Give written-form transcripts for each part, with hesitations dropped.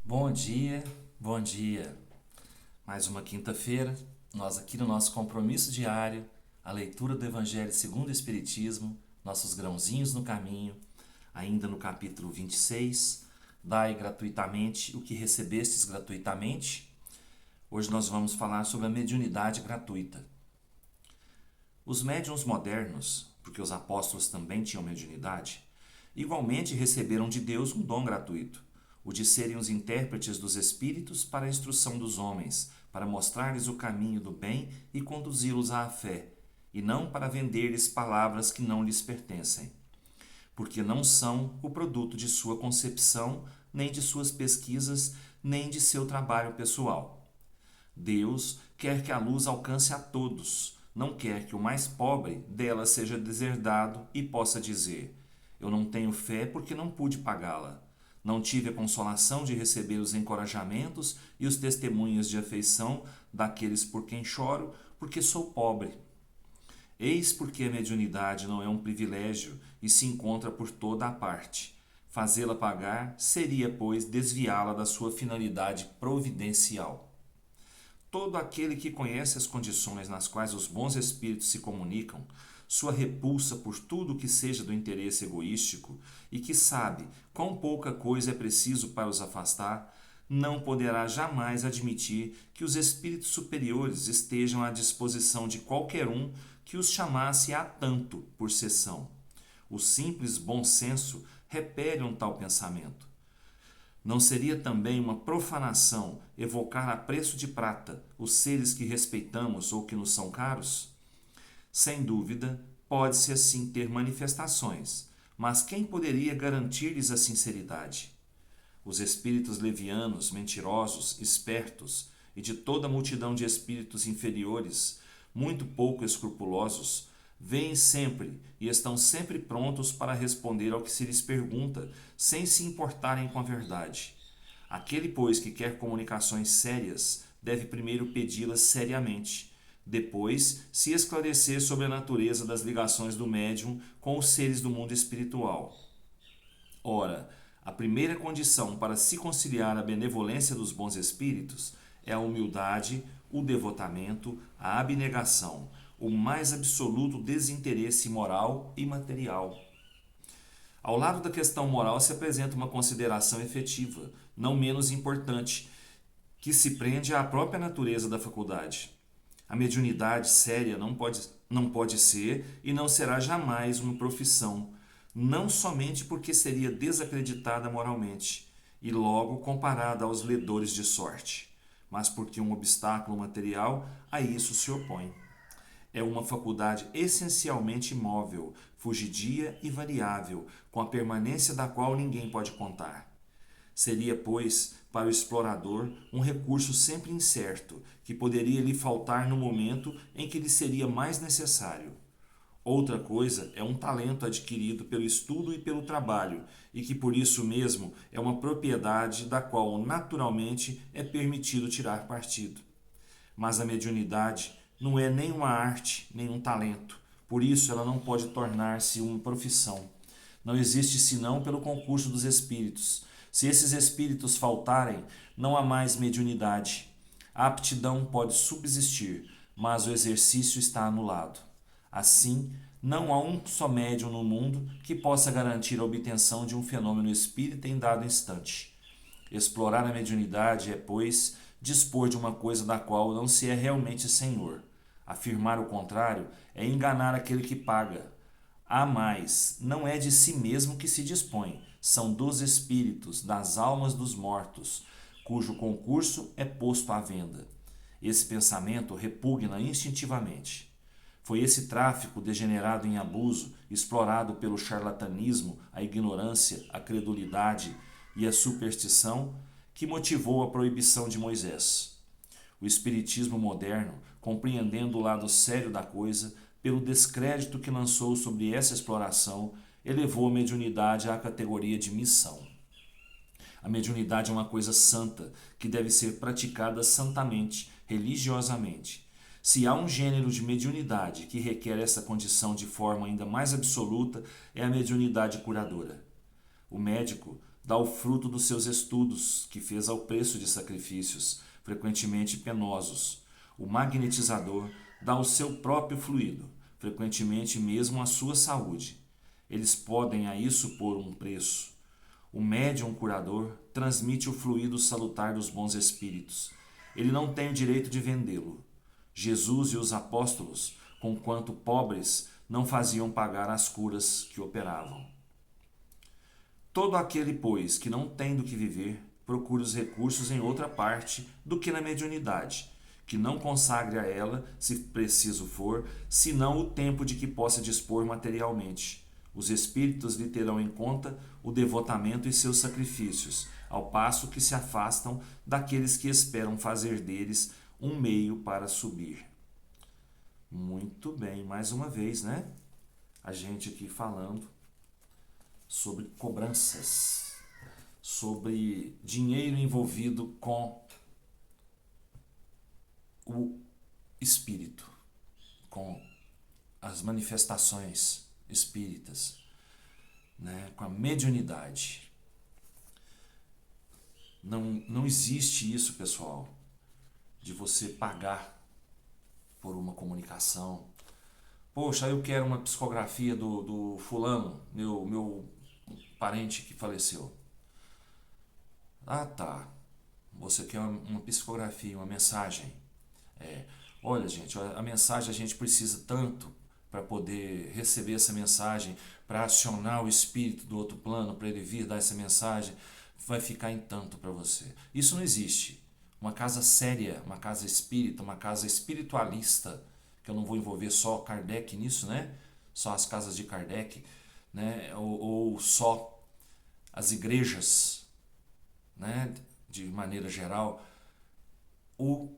Bom dia, bom dia. Mais uma quinta-feira, nós aqui no nosso compromisso diário, a leitura do Evangelho segundo o Espiritismo, nossos grãozinhos no caminho, ainda no capítulo 26, dai gratuitamente o que recebestes gratuitamente. Hoje nós vamos falar sobre a mediunidade gratuita. Os médiuns modernos, porque os apóstolos também tinham mediunidade, igualmente receberam de Deus um dom gratuito, o de serem os intérpretes dos espíritos para a instrução dos homens, para mostrar-lhes o caminho do bem e conduzi-los à fé, e não para vender-lhes palavras que não lhes pertencem, porque não são o produto de sua concepção, nem de suas pesquisas, nem de seu trabalho pessoal. Deus quer que a luz alcance a todos, não quer que o mais pobre dela seja deserdado e possa dizer: eu não tenho fé porque não pude pagá-la. Não tive a consolação de receber os encorajamentos e os testemunhos de afeição daqueles por quem choro, porque sou pobre. Eis porque a mediunidade não é um privilégio e se encontra por toda a parte. Fazê-la pagar seria, pois, desviá-la da sua finalidade providencial. Todo aquele que conhece as condições nas quais os bons espíritos se comunicam, sua repulsa por tudo que seja do interesse egoístico e que sabe quão pouca coisa é preciso para os afastar, não poderá jamais admitir que os espíritos superiores estejam à disposição de qualquer um que os chamasse a tanto por sessão. O simples bom senso repele um tal pensamento. Não seria também uma profanação evocar a preço de prata os seres que respeitamos ou que nos são caros? Sem dúvida, pode-se assim ter manifestações, mas quem poderia garantir-lhes a sinceridade? Os espíritos levianos, mentirosos, espertos e de toda a multidão de espíritos inferiores, muito pouco escrupulosos, veem sempre e estão sempre prontos para responder ao que se lhes pergunta, sem se importarem com a verdade. Aquele, pois, que quer comunicações sérias, deve primeiro pedi-las seriamente, depois se esclarecer sobre a natureza das ligações do médium com os seres do mundo espiritual. Ora, a primeira condição para se conciliar a benevolência dos bons espíritos é a humildade, o devotamento, a abnegação, o mais absoluto desinteresse moral e material. Ao lado da questão moral se apresenta uma consideração efetiva, não menos importante, que se prende à própria natureza da faculdade. A mediunidade séria não pode ser e não será jamais uma profissão, não somente porque seria desacreditada moralmente e logo comparada aos ledores de sorte, mas porque um obstáculo material a isso se opõe. É uma faculdade essencialmente móvel, fugidia e variável, com a permanência da qual ninguém pode contar. Seria, pois, para o explorador um recurso sempre incerto, que poderia lhe faltar no momento em que lhe seria mais necessário. Outra coisa é um talento adquirido pelo estudo e pelo trabalho, e que por isso mesmo é uma propriedade da qual naturalmente é permitido tirar partido. Mas a mediunidade não é nem uma arte, nem um talento. Por isso ela não pode tornar-se uma profissão. Não existe senão pelo concurso dos espíritos. Se esses espíritos faltarem, não há mais mediunidade. A aptidão pode subsistir, mas o exercício está anulado. Assim, não há um só médium no mundo que possa garantir a obtenção de um fenômeno espírita em dado instante. Explorar a mediunidade é, pois, dispor de uma coisa da qual não se é realmente senhor. Afirmar o contrário é enganar aquele que paga. Há mais, não é de si mesmo que se dispõe, são dos espíritos, das almas dos mortos, cujo concurso é posto à venda. Esse pensamento repugna instintivamente. Foi esse tráfico degenerado em abuso, explorado pelo charlatanismo, a ignorância, a credulidade e a superstição, que motivou a proibição de Moisés. O espiritismo moderno, compreendendo o lado sério da coisa, pelo descrédito que lançou sobre essa exploração, elevou a mediunidade à categoria de missão. A mediunidade é uma coisa santa, que deve ser praticada santamente, religiosamente. Se há um gênero de mediunidade que requer essa condição de forma ainda mais absoluta, é a mediunidade curadora. O médico dá o fruto dos seus estudos, que fez ao preço de sacrifícios, frequentemente penosos. O magnetizador dá o seu próprio fluido, frequentemente mesmo a sua saúde. Eles podem a isso pôr um preço. O médium curador transmite o fluido salutar dos bons espíritos. Ele não tem o direito de vendê-lo. Jesus e os apóstolos, conquanto pobres, não faziam pagar as curas que operavam. Todo aquele, pois, que não tem do que viver, procure os recursos em outra parte do que na mediunidade, que não consagre a ela, se preciso for, senão o tempo de que possa dispor materialmente. Os espíritos lhe terão em conta o devotamento e seus sacrifícios, ao passo que se afastam daqueles que esperam fazer deles um meio para subir. Muito bem, mais uma vez, né? A gente aqui falando sobre cobranças, sobre dinheiro envolvido com o espírito, com as manifestações espíritas, né? Com a mediunidade. Não existe isso, pessoal, de você pagar por uma comunicação. Poxa, eu quero uma psicografia do fulano, meu parente que faleceu. Ah, tá. Você quer uma psicografia, uma mensagem. Olha, gente, a mensagem a gente precisa tanto para poder receber essa mensagem, para acionar o espírito do outro plano, para ele vir dar essa mensagem, vai ficar em tanto para você. Isso não existe. Uma casa séria, uma casa espírita, uma casa espiritualista, que eu não vou envolver só Kardec nisso, né? Só as casas de Kardec, né? Ou só as igrejas, né? De maneira geral. O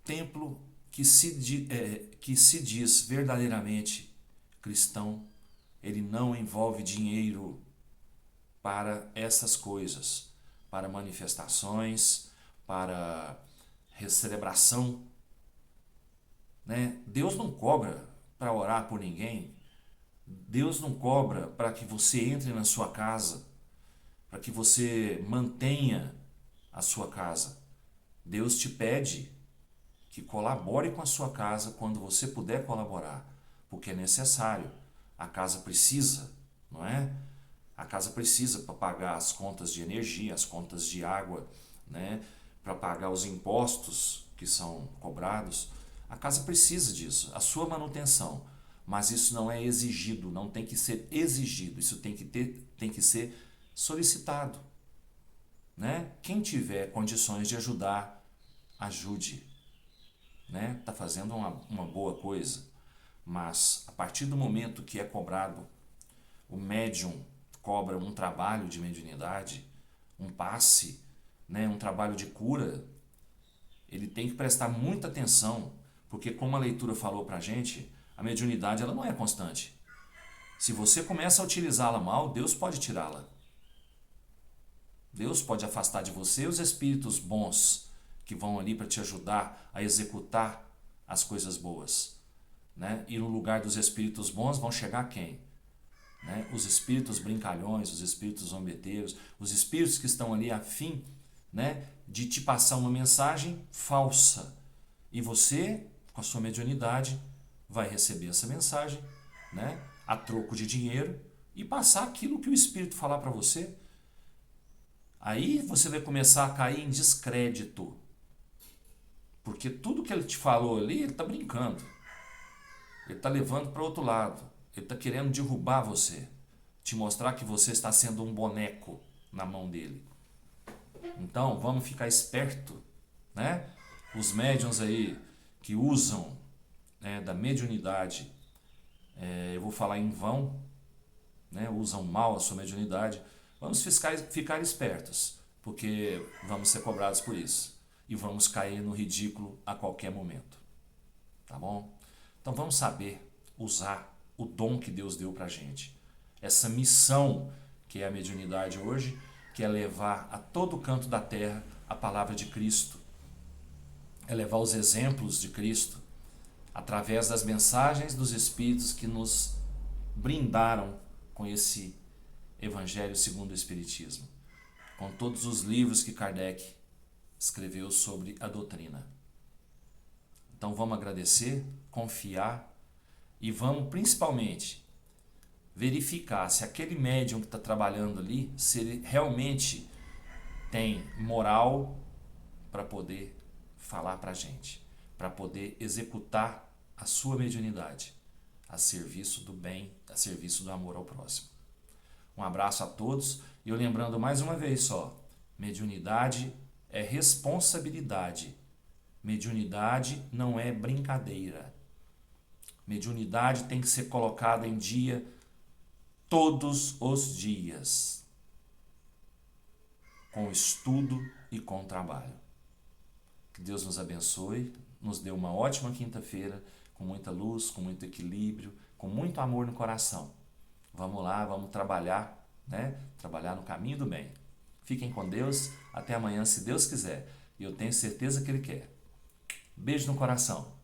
templo que se diz verdadeiramente cristão, ele não envolve dinheiro para essas coisas, para manifestações, para celebração, né? Deus não cobra para orar por ninguém. Deus não cobra para que você entre na sua casa, para que você mantenha a sua casa. Deus te pede que colabore com a sua casa quando você puder colaborar, porque é necessário. A casa precisa, não é? A casa precisa para pagar as contas de energia, as contas de água, né? Para pagar os impostos que são cobrados. A casa precisa disso, a sua manutenção. Mas isso não é exigido, não tem que ser exigido, isso tem que ser solicitado, né? Quem tiver condições de ajudar, ajude, né? Tá fazendo uma boa coisa. Mas a partir do momento que é cobrado, o médium cobra um trabalho de mediunidade, um passe, né? Um trabalho de cura, ele tem que prestar muita atenção, porque como a leitura falou pra gente, a mediunidade ela não é constante. Se você começa a utilizá-la mal, Deus pode tirá-la. Deus pode afastar de você os espíritos bons que vão ali para te ajudar a executar as coisas boas, né? E no lugar dos espíritos bons vão chegar quem? Né? Os espíritos brincalhões, os espíritos zombeteiros, os espíritos que estão ali a fim, né, de te passar uma mensagem falsa. E você, com a sua mediunidade, vai receber essa mensagem, né, a troco de dinheiro e passar aquilo que o espírito falar para você. Aí você vai começar a cair em descrédito. Porque tudo que ele te falou ali, ele está brincando. Ele está levando para outro lado. Ele está querendo derrubar você. Te mostrar que você está sendo um boneco na mão dele. Então, vamos ficar esperto, né? Os médiuns aí que usam, né, da mediunidade, eu vou falar em vão, né? Usam mal a sua mediunidade. Vamos ficar espertos, porque vamos ser cobrados por isso. E vamos cair no ridículo a qualquer momento. Tá bom? Então vamos saber usar o dom que Deus deu pra gente. Essa missão que é a mediunidade hoje, que é levar a todo canto da terra a palavra de Cristo. É levar os exemplos de Cristo através das mensagens dos Espíritos que nos brindaram com esse Evangelho segundo o Espiritismo, com todos os livros que Kardec escreveu sobre a doutrina. Então vamos agradecer, confiar e vamos principalmente verificar se aquele médium que está trabalhando ali, se ele realmente tem moral para poder falar para a gente, para poder executar a sua mediunidade a serviço do bem, a serviço do amor ao próximo. Um abraço a todos e eu lembrando mais uma vez só, mediunidade é responsabilidade. Mediunidade não é brincadeira. Mediunidade tem que ser colocada em dia todos os dias, com estudo e com trabalho. Que Deus nos abençoe, nos dê uma ótima quinta-feira, com muita luz, com muito equilíbrio, com muito amor no coração. Vamos lá, vamos trabalhar, né? Trabalhar no caminho do bem. Fiquem com Deus, até amanhã, se Deus quiser. E eu tenho certeza que Ele quer. Beijo no coração.